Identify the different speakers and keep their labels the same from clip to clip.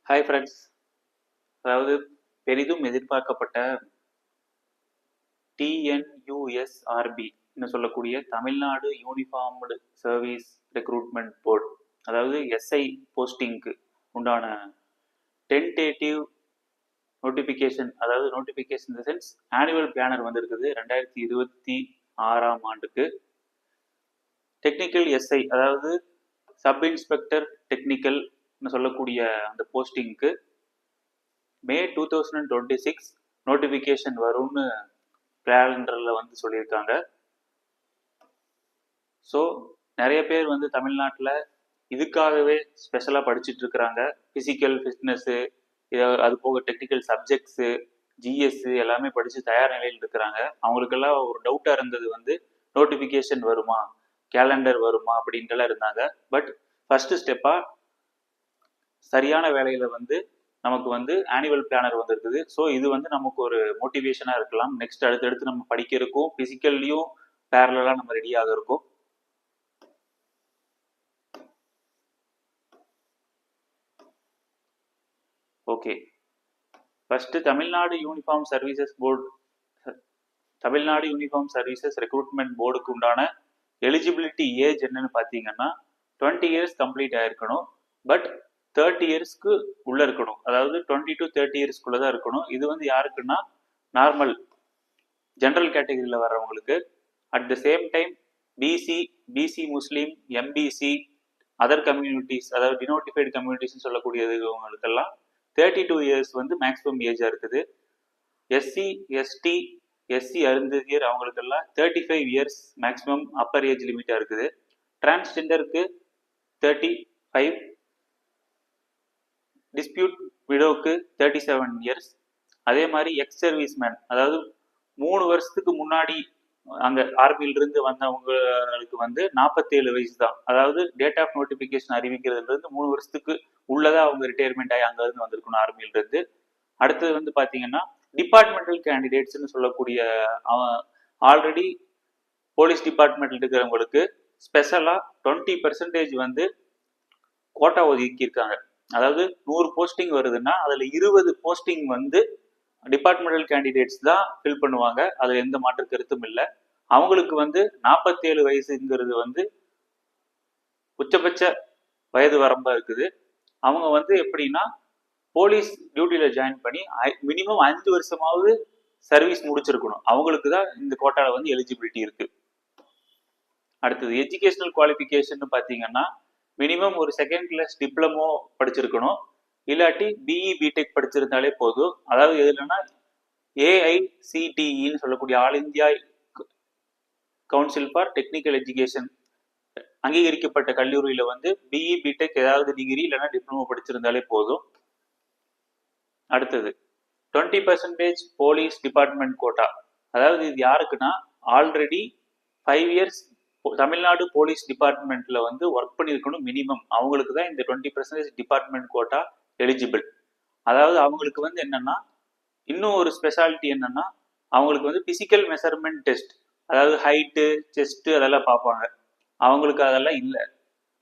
Speaker 1: Hi friends. அதாவது பெரிதும் எதிர்பார்க்கப்பட்ட டிஎன்யூஎஸ்ஆர்பி சொல்லக்கூடிய Tamil Nadu uniformed service recruitment board, அதாவது எஸ்ஐ போஸ்டிங்க்கு உண்டான டென்டேட்டிவ் நோட்டிஃபிகேஷன், அதாவது notification in the sense annual planar வந்திருக்குது 2026ஆம் ஆண்டுக்கு. டெக்னிக்கல் எஸ்ஐ, அதாவது சப் இன்ஸ்பெக்டர் டெக்னிக்கல் சொல்லக்கூடிய அந்த போஸ்டிங்க்கு மே 2026 நோட்டிஃபிகேஷன் வரும்னு கேலண்டரில் வந்து சொல்லியிருக்காங்க. ஸோ நிறைய பேர் வந்து தமிழ்நாட்டில் இதுக்காகவே ஸ்பெஷலாக படிச்சுட்டு இருக்கிறாங்க. ஃபிசிக்கல் ஃபிட்னஸ்ஸு, அது போக டெக்னிக்கல் சப்ஜெக்ட்ஸு, ஜிஎஸ்ஸு எல்லாமே படித்து தயார் நிலையில் இருக்கிறாங்க. அவங்களுக்கெல்லாம் ஒரு டவுட்டாக இருந்தது வந்து நோட்டிஃபிகேஷன் வருமா, கேலண்டர் வருமா அப்படின்ட்டுலாம் இருந்தாங்க. பட் ஃபஸ்ட்டு ஸ்டெப்பாக சரியான வேலையில் வந்து நமக்கு வந்து ஆனுவல் பிளானர் வந்துருக்குது. ஸோ இது வந்து நமக்கு ஒரு மோட்டிவேஷனாக இருக்கலாம். நெக்ஸ்ட் அடுத்தடுத்து நம்ம படிக்கிறதுக்கும் ஃபிசிக்கல்லையும் பேரலாக நம்ம ரெடியாக இருக்கும். Okay, first Tamil Nadu uniform services board, Tamil Nadu uniform services recruitment போர்டுக்கு உண்டான எலிஜிபிலிட்டி ஏஜ் என்னன்னு பார்த்தீங்கன்னா 20 இயர்ஸ் கம்ப்ளீட் ஆயிருக்கணும். பட் 30 இயர்ஸ்க்கு உள்ள இருக்கணும். அதாவது 20 to 30 இயர்ஸ்க்குள்ள தான் இருக்கணும். இது வந்து யாருக்குன்னா நார்மல் ஜென்ரல் கேட்டகரியில் வர்றவங்களுக்கு. At the same time BC Muslim, MBC, other communities, அதாவது டினோட்டிஃபைடு கம்யூனிட்டிஸ் சொல்லக்கூடியவங்களுக்கெல்லாம் 32 இயர்ஸ் வந்து மேக்ஸிமம் ஏஜாக இருக்குது. எஸ்சி அருந்ததியர் அவங்களுக்கெல்லாம் 35 இயர்ஸ் மேக்ஸிமம் அப்பர் ஏஜ் லிமிட்டாக இருக்குது. டிரான்ஸ்ஜெண்டருக்கு 35, டிஸ்பியூட் விடோவுக்கு 37 இயர்ஸ். அதே மாதிரி எக்ஸ் சர்வீஸ் மேன், அதாவது 3 வருஷத்துக்கு முன்னாடி அங்கே ஆர்மியிலிருந்து வந்தவங்களுக்கு வந்து 47 வயசு தான். அதாவது டேட் ஆஃப் நோட்டிஃபிகேஷன் அறிவிக்கிறதுலேருந்து 3 வருஷத்துக்கு உள்ளதாக அவங்க ரிட்டையர்மெண்ட் ஆகி அங்கேருந்து வந்திருக்கணும் ஆர்மியிலிருந்து. அடுத்தது வந்து பார்த்தீங்கன்னா டிபார்ட்மெண்டல் கேண்டிடேட்ஸ்ன்னு சொல்லக்கூடிய ஆல்ரெடி போலீஸ் டிபார்ட்மெண்ட்டில் இருக்கிறவங்களுக்கு ஸ்பெஷலாக 20% வந்து கோட்டா ஒதுக்கியிருக்காங்க. அதாவது 100 போஸ்டிங் வருதுன்னா அதில் 20 போஸ்டிங் வந்து டிபார்ட்மெண்டல் கேண்டிடேட்ஸ் தான் ஃபில் பண்ணுவாங்க. அதில் எந்த மாற்று கருத்தும் இல்லை. அவங்களுக்கு வந்து 47 வயசுங்கிறது வந்து உச்சபட்ச வயது வரம்பா இருக்குது. அவங்க வந்து எப்படின்னா போலீஸ் டியூட்டியில் ஜாயின் பண்ணி மினிமம் 5 வருஷமாவது சர்வீஸ் முடிச்சிருக்கணும். அவங்களுக்கு தான் இந்த கோட்டாவில் வந்து எலிஜிபிலிட்டி இருக்கு. அடுத்தது எஜுகேஷனல் குவாலிஃபிகேஷன் பார்த்தீங்கன்னா மினிமம் ஒரு செகண்ட் கிளாஸ் டிப்ளமோ படிச்சிருக்கணும். இல்லாட்டி பிஇ பிடெக் படிச்சிருந்தாலே போதும். அதாவது எதுலன்னா ஏஐசிடிஇன்னு சொல்லக்கூடிய all India council for technical education அங்கீகரிக்கப்பட்ட கல்லூரியில வந்து பிஇ பிடெக் ஏதாவது டிகிரி இல்லைன்னா டிப்ளமோ படிச்சிருந்தாலே போதும். அடுத்தது 20% போலீஸ் டிபார்ட்மெண்ட் கோட்டா. அதாவது இது யாருக்குன்னா ஆல்ரெடி 5 இயர்ஸ் தமிழ்நாடு போலீஸ் டிபார்ட்மெண்ட்ல வந்து ஒர்க் பண்ணியிருக்கணும் மினிமம். அவங்களுக்கு தான் இந்த 20% டிபார்ட்மெண்ட் கோட்டா எலிஜிபிள். அதாவது அவங்களுக்கு வந்து என்னன்னா இன்னும் ஒரு ஸ்பெஷாலிட்டி என்னன்னா அவங்களுக்கு வந்து பிசிக்கல் மெஷர்மெண்ட் டெஸ்ட், அதாவது ஹைட்டு, செஸ்ட் அதெல்லாம் பார்ப்பாங்க. அவங்களுக்கு அதெல்லாம் இல்லை.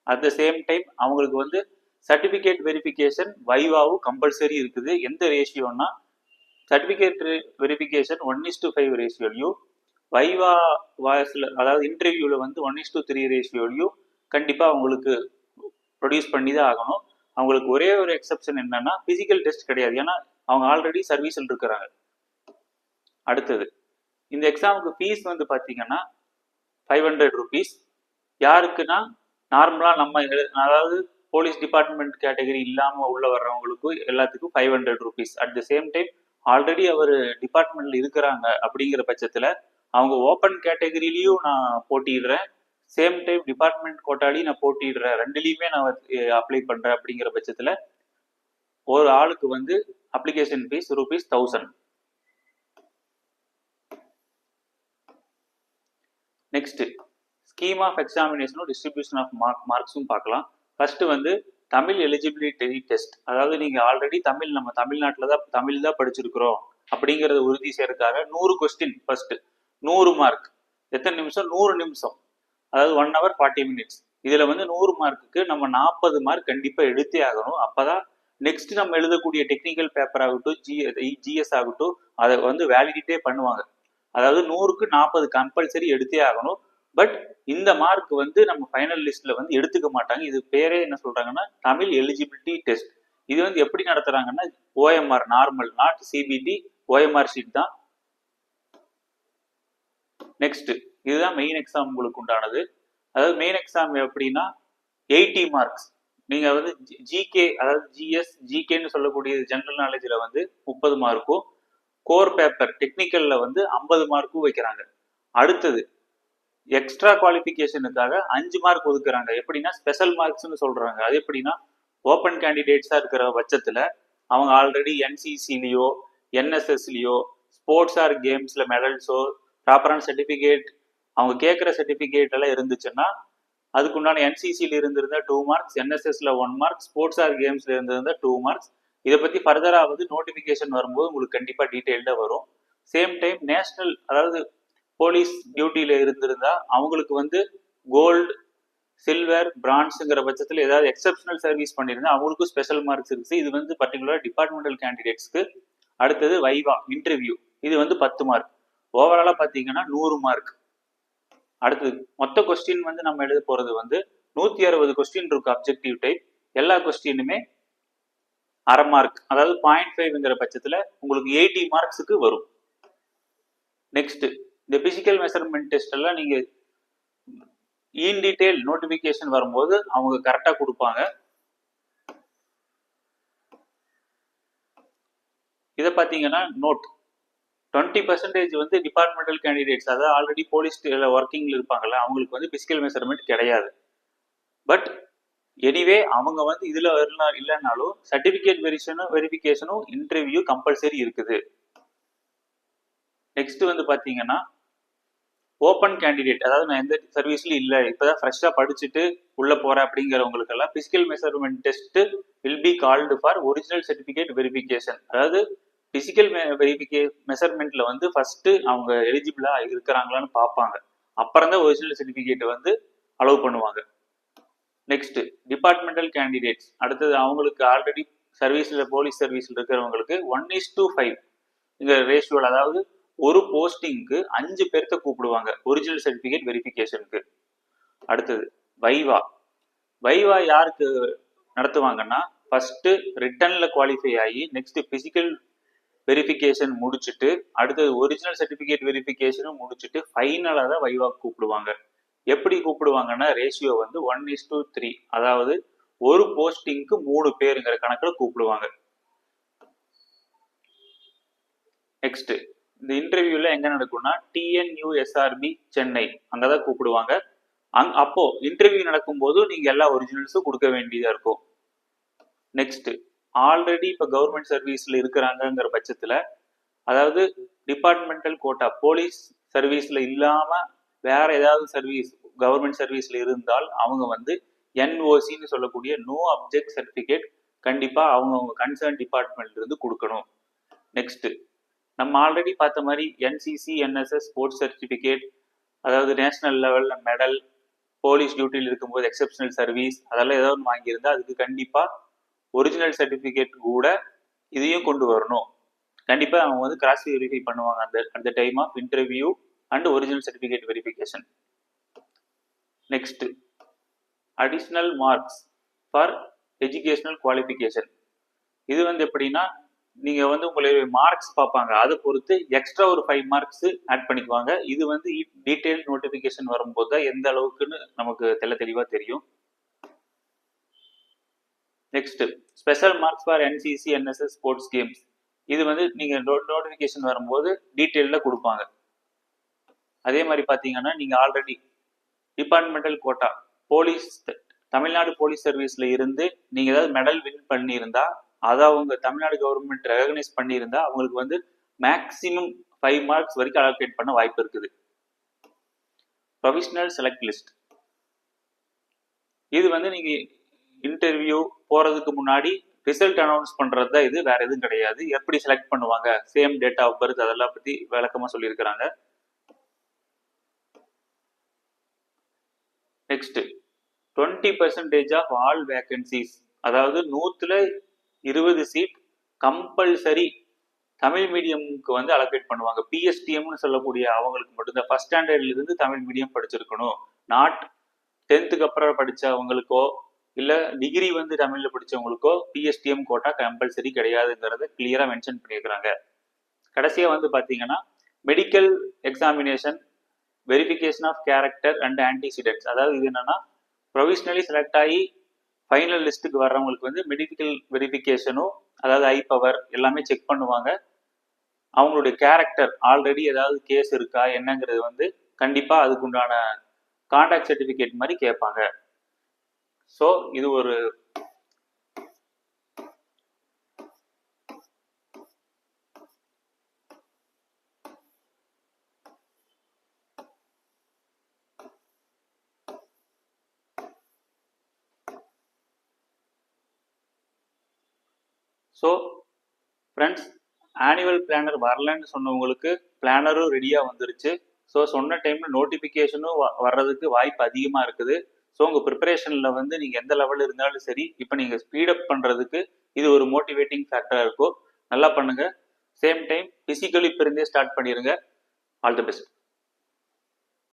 Speaker 1: அட் த சேம் டைம் அவங்களுக்கு வந்து சர்டிஃபிகேட் வெரிஃபிகேஷன் வைவாவும் கம்பல்சரி இருக்குது. எந்த ரேஷியோன்னா சர்டிஃபிகேட் வெரிஃபிகேஷன் 1:5 ரேஷியோலையும், வைவா வாய்ஸில் அதாவது இன்டர்வியூவில் வந்து 1:3 ரேஷியோலையும் கண்டிப்பாக அவங்களுக்கு ப்ரொடியூஸ் பண்ணி தான் ஆகணும். அவங்களுக்கு ஒரே ஒரு எக்ஸப்ஷன் என்னன்னா பிசிக்கல் டெஸ்ட் கிடையாது. ஏன்னா அவங்க ஆல்ரெடி சர்வீஸில் இருக்கிறாங்க. அடுத்தது இந்த எக்ஸாமுக்கு ஃபீஸ் வந்து பார்த்தீங்கன்னா 500 rupees. யாருக்குன்னா நார்மலாக நம்ம அதாவது போலீஸ் டிபார்ட்மெண்ட் கேட்டகரி இல்லாமல் உள்ள வர்றவங்களுக்கு எல்லாத்துக்கும் 500 rupees. At the same time already அவர் டிபார்ட்மெண்ட்ல இருக்கிறாங்க அப்படிங்கிற பட்சத்தில் அவங்க ஓப்பன் கேட்டகரியிலையும் நான் போட்டிடுறேன், சேம் டைம் டிபார்ட்மெண்ட் கோட்டாலையும் நான் போட்டிடுறேன், ரெண்டுலையுமே நான் அப்ளை பண்ணுறேன் அப்படிங்கிற பட்சத்தில் ஒரு ஆளுக்கு வந்து application fee ₹1000. Next scheme of எக்ஸாமினேஷனும் டிஸ்ட்ரிபியூஷன் ஆஃப் மார்க்ஸும் பார்க்கலாம். ஃபர்ஸ்ட் வந்து தமிழ் எலிஜிபிலிட்டி டெஸ்ட். அதாவது நீங்கள் ஆல்ரெடி நம்ம தமிழ்நாட்டில் தான் தமிழ் தான் படிச்சிருக்கிறோம் அப்படிங்கிறத உறுதி செய்யறதுக்காக 100 கொஸ்டின். First 100 mark. எத்தனை நிமிஷம்? 100 நிமிஷம். அதாவது 1 hour 40 minutes. இதில் வந்து 100 மார்க்குக்கு நம்ம 40 மார்க் கண்டிப்பாக எடுத்தே ஆகணும். அப்போதான் நெக்ஸ்ட் நம்ம எழுதக்கூடிய டெக்னிக்கல் பேப்பர் ஆகட்டும், ஜிஎஸ் ஆகட்டும், அதை வந்து வேலிடிட்டே பண்ணுவாங்க. அதாவது 100க்கு 40 கம்பல்சரி எடுத்தே ஆகணும். பட் இந்த மார்க் வந்து நம்ம ஃபைனல் லிஸ்ட்ல வந்து எடுத்துக்க மாட்டாங்க. இது பேரே என்ன சொல்றாங்கன்னா தமிழ் எலிஜிபிலிட்டி டெஸ்ட். இது வந்து எப்படி நடத்துறாங்கன்னா OMR normal, not CBT, OMR sheet தான். நெக்ஸ்ட் இதுதான் மெயின் எக்ஸாம் உங்களுக்கு உண்டானது. அதாவது மெயின் எக்ஸாம் எப்படின்னா 80 மார்க்ஸ். நீங்க வந்து ஜிகே, அதாவது ஜிஎஸ் ஜிகேன்னு சொல்லக்கூடிய ஜெனரல் நாலேஜ்ல வந்து 30 மார்க்கும், கோர் பேப்பர் டெக்னிக்கல்ல வந்து 50 மார்க்கும் வைக்கிறாங்க. அடுத்தது எக்ஸ்ட்ரா குவாலிஃபிகேஷனுக்காக 5 மார்க் ஒதுக்குறாங்க. எப்படின்னா ஸ்பெஷல் மார்க்ஸ்னு சொல்றாங்க. அது எப்படின்னா ஓப்பன் கேண்டிடேட்ஸா இருக்கிற பட்சத்துல அவங்க ஆல்ரெடி என்சிசிலியோ, என்எஸ்எஸ்லியோ, ஸ்போர்ட்ஸ் ஆர் கேம்ஸ்ல மெடல்ஸோ, ப்ராப்பரான சர்டிபிகேட், அவங்க கேட்குற சர்டிபிகேட் எல்லாம் இருந்துச்சுன்னா அதுக்குண்டான என்சிசியில் இருந்திருந்தா 2 மார்க்ஸ், என்எஸ்எஸ்ல 1 மார்க், ஸ்போர்ட்ஸ் ஆர் கேம்ஸ்ல இருந்திருந்தா 2 மார்க்ஸ். இதை பத்தி ஃபர்தராவது நோட்டிபிகேஷன் வரும்போது உங்களுக்கு கண்டிப்பா டீட்டெயில்டா வரும். சேம் டைம் நேஷனல், அதாவது போலீஸ் டியூட்டியில இருந்திருந்தா அவங்களுக்கு வந்து கோல்டு, சில்வர், பிரான்ஸுங்கிற பட்சத்தில் ஏதாவது எக்ஸப்ஷனல் சர்வீஸ் பண்ணியிருந்தா அவங்களுக்கும் ஸ்பெஷல் மார்க்ஸ் இருக்கு. இது வந்து பர்டிகுலர் டிபார்ட்மெண்டல் கேண்டிடேட்ஸ்க்கு. அடுத்தது வைவா இன்டர்வியூ, இது வந்து 10 மார்க். ஓவராலா பார்த்தீங்கன்னா 100 மார்க். அடுத்தது மொத்த கொஸ்டின் வந்து நம்ம எழுத போறது வந்து 160 கொஸ்டின் இருக்கு அப்ஜெக்டிவ் டைப். எல்லா கொஸ்டினுமே அரை மார்க், அதாவது 0.5ங்கிற பட்சத்துல உங்களுக்கு 80 மார்க்ஸுக்கு வரும். நெக்ஸ்ட் இந்த பிசிக்கல் மெஷர்மெண்ட் டெஸ்ட் எல்லாம் நீங்க இன் டீடைல் நோட்டிபிகேஷன் வரும்போது அவங்க கரெக்டா கொடுப்பாங்க. இதை பார்த்தீங்கன்னா நோட் 20% வந்து டிபார்ட்மெண்டல் கேண்டிடேட்ஸ், அதாவது ஆல்ரெடி போலீஸ் ஒர்க்கிங்ல இருப்பாங்கல்ல, அவங்களுக்கு வந்து பிசிக்கல் மெஷர்மெண்ட் கிடையாது. பட் எனிவே அவங்க வந்து இதுல இல்லைனாலும் சர்டிபிகேட் வெரிஃபிகேஷனும் இன்டர்வியூ கம்பல்சரி இருக்குது. நெக்ஸ்ட் வந்து பாத்தீங்கன்னா ஓப்பன் கேண்டிடேட், அதாவது நான் எந்த சர்வீஸ்லயும் இல்லை, இப்பதான் ஃப்ரெஷ்ஷா படிச்சுட்டு உள்ள போறேன் அப்படிங்கிறவங்களுக்கு எல்லாம் physical measurement test will be called for original certificate verification. அதாவது பிசிக்கல் மெஷர்மெண்ட்ல வந்து ஃபர்ஸ்ட் அவங்க எலிஜிபிளா இருக்கிறாங்களான்னு பார்ப்பாங்க. அப்புறம் தான் ஒரிஜினல் சர்டிபிகேட் வந்து அலோவ் பண்ணுவாங்க. நெக்ஸ்ட் டிபார்ட்மெண்டல் கேண்டிடேட்ஸ், அடுத்தது அவங்களுக்கு ஆல்ரெடி சர்வீஸ்ல போலீஸ் சர்வீஸ்ல இருக்கிறவங்களுக்கு 1:5 இந்த ரேஷியோல, அதாவது ஒரு போஸ்டிங்க்கு 5 பேர்த்த கூப்பிடுவாங்க ஒரிஜினல் சர்டிபிகேட் வெரிஃபிகேஷனுக்கு. அடுத்தது வைவா. வைவா யாருக்கு நடத்துவாங்கன்னா ஃபர்ஸ்ட் ரிட்டன்ல குவாலிஃபை ஆகி நெக்ஸ்ட் பிசிக்கல் வெரிஃபிகேஷன் முடிச்சுட்டு அடுத்தது ஒரிஜினல் சர்டிபிகேட் வெரிஃபிகேஷனும் முடிச்சுட்டு ஃபைனலாக தான் வைவா கூப்பிடுவாங்க. எப்படி கூப்பிடுவாங்கன்னா ரேஷியோ வந்து 1:3, அதாவது ஒரு போஸ்டிங்க்கு 3 பேருங்கிற கணக்கில் கூப்பிடுவாங்க. நெக்ஸ்ட் இந்த இன்டர்வியூல எங்க நடக்கும்னா டிஎன்யூஎஸ்ஆர்பி சென்னை, அங்கதான் கூப்பிடுவாங்க. அப்போ இன்டர்வியூ நடக்கும் போது நீங்க எல்லா ஒரிஜினல்ஸும் கொடுக்க வேண்டியதா இருக்கும். நெக்ஸ்ட் ஆல்ரெடி இப்ப கவர்மெண்ட் சர்வீஸ்ல இருக்கிறாங்கிற பட்சத்துல, அதாவது டிபார்ட்மெண்டல் கோட்டா போலீஸ் சர்வீஸ்ல இல்லாம வேற ஏதாவது சர்வீஸ் கவர்மெண்ட் சர்வீஸ்ல இருந்தால் அவங்க வந்து என்ஓசின்னு சொல்லக்கூடிய நோ அப்ஜெக்ட் சர்டிபிகேட் கண்டிப்பா அவங்க கன்சர்ன் டிபார்ட்மெண்ட்ல இருந்து கொடுக்கணும். நெக்ஸ்ட் நம்ம ஆல்ரெடி பார்த்த மாதிரி என்சிசி, என்எஸ்எஸ், ஸ்போர்ட்ஸ் சர்டிபிகேட், அதாவது நேஷனல் லெவல்ல மெடல், போலீஸ் டியூட்டியில் இருக்கும்போது எக்ஸப்ஷனல் சர்வீஸ், அதெல்லாம் ஏதாவது வாங்கியிருந்தா அதுக்கு கண்டிப்பா ஒரிஜினல் சர்டிபிகேட் கூட இதையும் கொண்டு வரணும். கண்டிப்பா அவங்க வந்து கிராஸ் வெரிஃபை பண்ணுவாங்க அந்த time of interview and original certificate verification. Next additional marks for educational qualification. இது வந்து எப்படின்னா நீங்க வந்து உங்களுடைய மார்க்ஸ் பார்ப்பாங்க, அதை பொறுத்து எக்ஸ்ட்ரா ஒரு 5 மார்க்ஸ் ஆட் பண்ணிக்குவாங்க. இது வந்து டீடைல் நோட்டிபிகேஷன் வரும்போது தான் எந்த அளவுக்குன்னு நமக்கு தெளிவா தெரியும். Next special marks for NCC, NSS, sports games. இது வந்து நீங்க நோட்டிபிகேஷன் வரும்போது டீட்டெயில்ல கொடுப்பாங்க. அதே மாதிரி பாத்தீங்கன்னா நீங்க already departmental quota police, Tamil Nadu police சர்வீஸ்ல இருந்து நீங்க ஏதாவது மெடல் வின் பண்ணியிருந்தா அதை அவங்க தமிழ்நாடு கவர்மெண்ட் ரெகக்னைஸ் பண்ணியிருந்தா அவங்களுக்கு வந்து மேக்சிமம் 5 மார்க்ஸ் வரைக்கும் அலோகேட் பண்ண வாய்ப்பு இருக்குது. ப்ரொவிஷனல் செலக்ட் லிஸ்ட், இது வந்து நீங்க இன்டர்வியூ போறதுக்கு முன்னாடி ரிசல்ட் அனௌன்ஸ் பண்றது தான் இது, வேற எதுவும் கிடையாது. எப்படி செலக்ட் பண்ணுவாங்க, சேம் டேட் ஆஃப் பர்த், அதெல்லாம் பத்தி விளக்கமா சொல்லியிருக்கிறாங்க. நெக்ஸ்ட் 20% ஆஃப் ஆல் வேகன்சிஸ், அதாவது 100ல 20 சீட் கம்பல்சரி தமிழ் மீடியமுக்கு வந்து அலோகேட் பண்ணுவாங்க. பிஎஸ்டிஎம்னு சொல்லக்கூடிய அவங்களுக்கு மட்டும் இந்த ஃபர்ஸ்ட் ஸ்டாண்டர்ட்ல இருந்து தமிழ் மீடியம் படிச்சிருக்கணும். நாட் 10th அப்புறம் படிச்சவங்களுக்கோ இல்ல டிகிரி வந்து தமிழ்ல படிச்சவங்களுக்கோ பிஎஸ்டிஎம் கோட்டா கம்பல்சரி கிடையாதுங்கிறத கிளியரா மென்ஷன் பண்ணியிருக்கிறாங்க. கடைசியா வந்து பாத்தீங்கன்னா medical examination, verification of character and antecedents. அதாவது இது என்னன்னா ப்ரொவிஷனலி செலக்ட் ஆகி ஃபைனல் லிஸ்ட்டுக்கு வர்றவங்களுக்கு வந்து மெடிக்கல் வெரிஃபிகேஷனும், அதாவது ஐ பவர் எல்லாமே செக் பண்ணுவாங்க. அவங்களுடைய கேரக்டர் ஆல்ரெடி ஏதாவது கேஸ் இருக்கா என்னங்கிறது வந்து கண்டிப்பா அதுக்குண்டான கான்டாக்ட் சர்டிபிகேட் மாதிரி கேட்பாங்க. ஸோ இது ஒரு ஸோ ஃப்ரெண்ட்ஸ், ஆனுவல் பிளானர் வரலன்னு சொன்னவங்களுக்கு பிளானரும் ரெடியாக வந்துருச்சு. ஸோ சொன்ன டைமில் நோட்டிஃபிகேஷனும் வர்றதுக்கு வாய்ப்பு அதிகமாக இருக்குது. ஸோ உங்கள் ப்ரிப்பரேஷனில் வந்து நீங்கள் எந்த லெவலில் இருந்தாலும் சரி, இப்போ நீங்கள் ஸ்பீடப் பண்ணுறதுக்கு இது ஒரு மோட்டிவேட்டிங் ஃபேக்டராக இருக்கும். நல்லா பண்ணுங்கள். சேம் டைம் ஃபிசிக்கலி இப்போ இருந்தே ஸ்டார்ட் பண்ணிடுங்க. All the best.